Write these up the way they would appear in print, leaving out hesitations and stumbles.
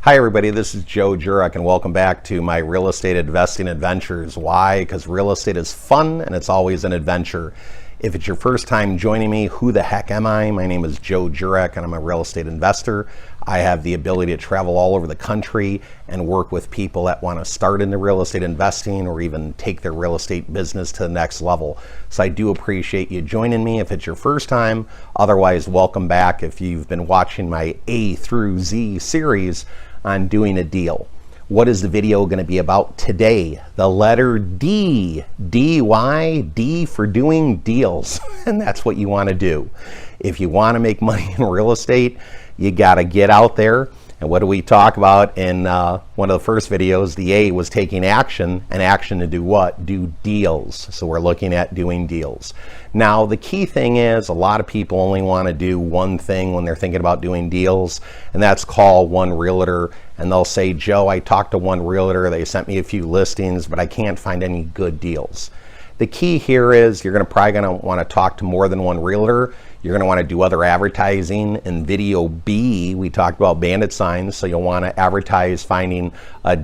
Hi everybody, this is Joe Jurek and welcome back to my real estate investing adventures. Why? Because real estate is fun and it's always an adventure. If it's your first time joining me, who the heck am I? My name is Joe Jurek and I'm a real estate investor. I have the ability to travel all over the country and work with people that want to start into real estate investing or even take their real estate business to the next level. So I do appreciate you joining me if it's your first time. Otherwise, welcome back if you've been watching my A through Z series on doing a deal. What is the video going to be about today? The letter D. D, why? D for doing deals. And that's what you want to do. If you want to make money in real estate, you got to get out there. And what do we talk about in one of the first videos? The A was taking action, and action to do what? Do deals. So we're looking at doing deals. Now, the key thing is a lot of people only want to do one thing when they're thinking about doing deals, and that's call one realtor. And they'll say, Joe, I talked to one realtor. They sent me a few listings, but I can't find any good deals. The key here is you're probably going to want to talk to more than one realtor. You're going to want to do other advertising. In video B, we talked about bandit signs, so you'll want to advertise finding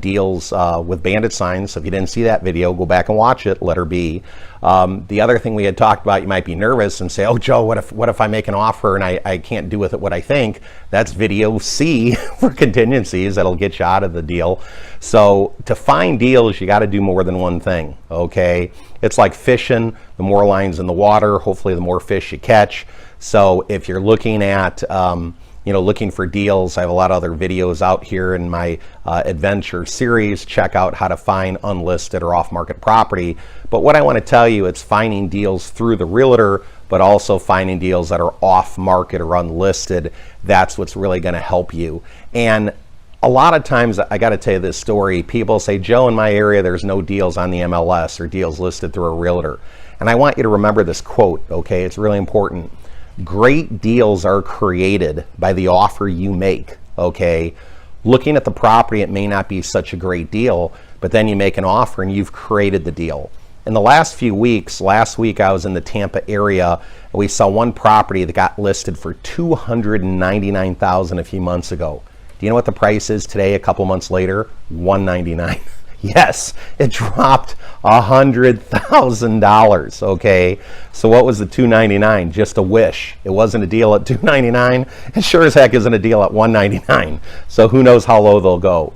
deals with bandit signs. So if you didn't see that video, go back and watch it, letter B. The other thing we had talked about, you might be nervous and say, oh, Joe, what if I make an offer and I can't do with it what I think? That's video C for contingencies. That'll get you out of the deal. So to find deals, you got to do more than one thing, okay? It's like fishing. The more lines in the water, hopefully the more fish you catch. So if you're looking at, looking for deals, I have a lot of other videos out here in my adventure series. Check out how to find unlisted or off-market property. But what I want to tell you, it's finding deals through the realtor, but also finding deals that are off-market or unlisted. That's what's really going to help you. And a lot of times, I got to tell you this story. People say, Joe, in my area, there's no deals on the MLS or deals listed through a realtor. And I want you to remember this quote, okay? It's really important. Great deals are created by the offer you make, okay? Looking at the property, it may not be such a great deal, but then you make an offer and you've created the deal. In the last few weeks, last week I was in the Tampa area, and we saw one property that got listed for $299,000 a few months ago. Do you know what the price is today, a couple months later? $199,000. Yes, it dropped $100,000, okay? So what was the $299? Just a wish. It wasn't a deal at $299. It sure as heck isn't a deal at $199. So who knows how low they'll go.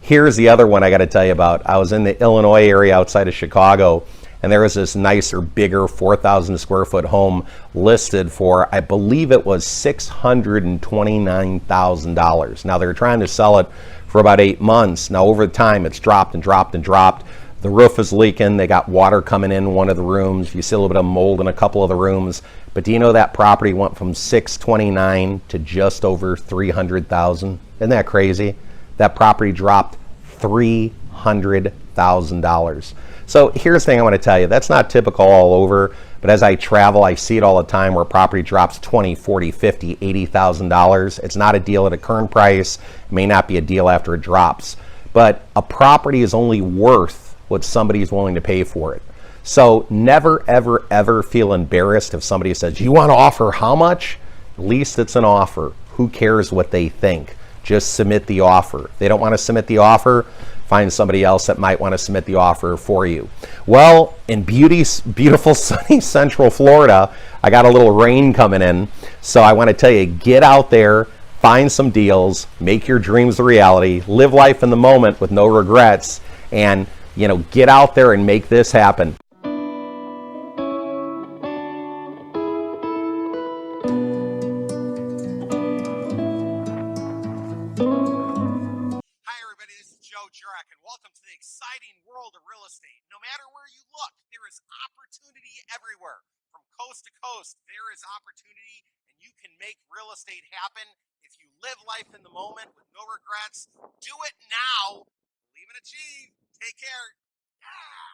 Here's the other one I got to tell you about. I was in the Illinois area outside of Chicago, and there was this nicer, bigger 4,000 square foot home listed for, I believe it was $629,000. Now they're trying to sell it for about 8 months. Now over time, it's dropped and dropped and dropped. The roof is leaking. They got water coming in one of the rooms. You see a little bit of mold in a couple of the rooms. But do you know that property went from $629,000 to just over $300,000? Isn't that crazy? That property dropped $300,000. So here's the thing I want to tell you. That's not typical all over, but as I travel, I see it all the time where property drops $20,000, $40,000, $50,000, $80,000. It's not a deal at a current price. It may not be a deal after it drops. But a property is only worth what somebody is willing to pay for it. So never, ever, ever feel embarrassed if somebody says, you want to offer how much? At least it's an offer. Who cares what they think? Just submit the offer. If they don't want to submit the offer, find somebody else that might want to submit the offer for you. Well, in beautiful sunny Central Florida, I got a little rain coming in. So I want to tell you, get out there, find some deals, make your dreams a reality, live life in the moment with no regrets, and get out there and make this happen. Jurek, and welcome to the exciting world of real estate. No matter where you look, there is opportunity everywhere. From coast to coast, there is opportunity, and you can make real estate happen if you live life in the moment with no regrets. Do it now. Believe and achieve. Take care. Yeah.